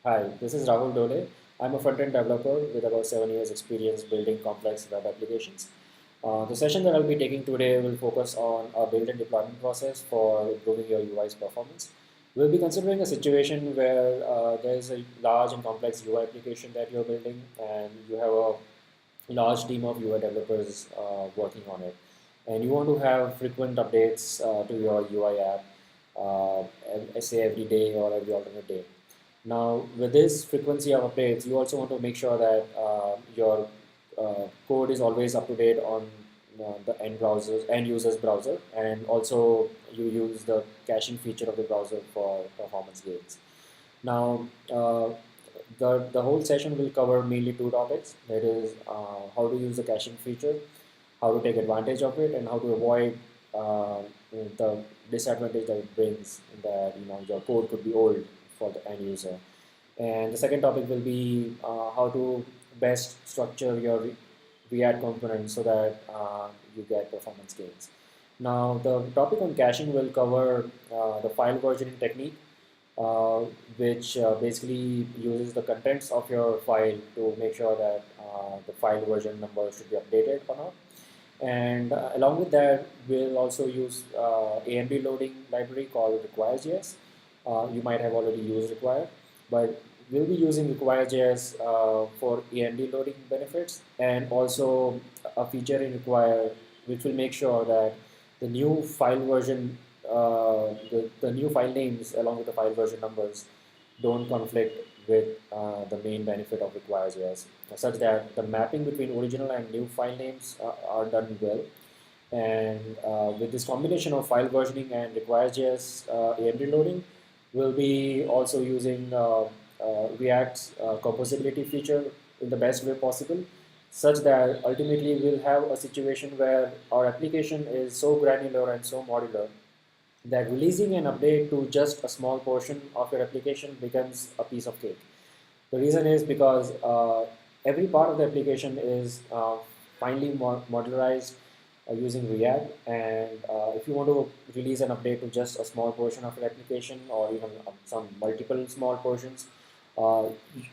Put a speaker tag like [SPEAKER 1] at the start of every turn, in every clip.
[SPEAKER 1] Hi, this is Rahul Dole. I'm a front-end developer with about 7 years experience building complex web applications. The session that I'll be taking today will focus on a build and deployment process for improving your UI's performance. We'll be considering a situation where there is a large and complex UI application that you're building and you have a large team of UI developers working on it. And you want to have frequent updates to your UI app, say every day or every alternate day. Now, with this frequency of updates, you also want to make sure that your code is always up to date on the end user's browser, and also you use the caching feature of the browser for performance gains. Now, the whole session will cover mainly two topics. That is, how to use the caching feature, how to take advantage of it, and how to avoid the disadvantage that it brings. That your code could be old for the end user. And the second topic will be how to best structure your React components so that you get performance gains. Now, the topic on caching will cover the file versioning technique, uh, which basically uses the contents of your file to make sure that the file version number should be updated or not. And along with that, we'll also use AMD loading library called require.js. You might have already used require, but we'll be using require.js for AMD loading benefits, and also a feature in require which will make sure that the new file version, the new file names along with the file version numbers don't conflict with the main benefit of require.js, such that the mapping between original and new file names are done well. And with this combination of file versioning and require.js AMD loading, we'll be also using React's composability feature in the best way possible, such that ultimately we'll have a situation where our application is so granular and so modular that releasing an update to just a small portion of your application becomes a piece of cake. The reason is because every part of the application is finely modularized using React, and if you want to release an update to just a small portion of your application or even some multiple small portions, uh,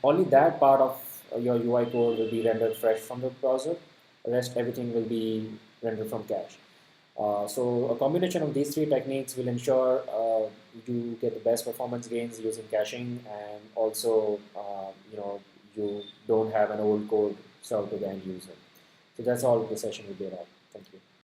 [SPEAKER 1] only that part of your UI code will be rendered fresh from the browser. The rest everything will be rendered from cache. So a combination of these three techniques will ensure you get the best performance gains using caching, and also you don't have an old code served to the end user. So that's all the session will be about. Thank you.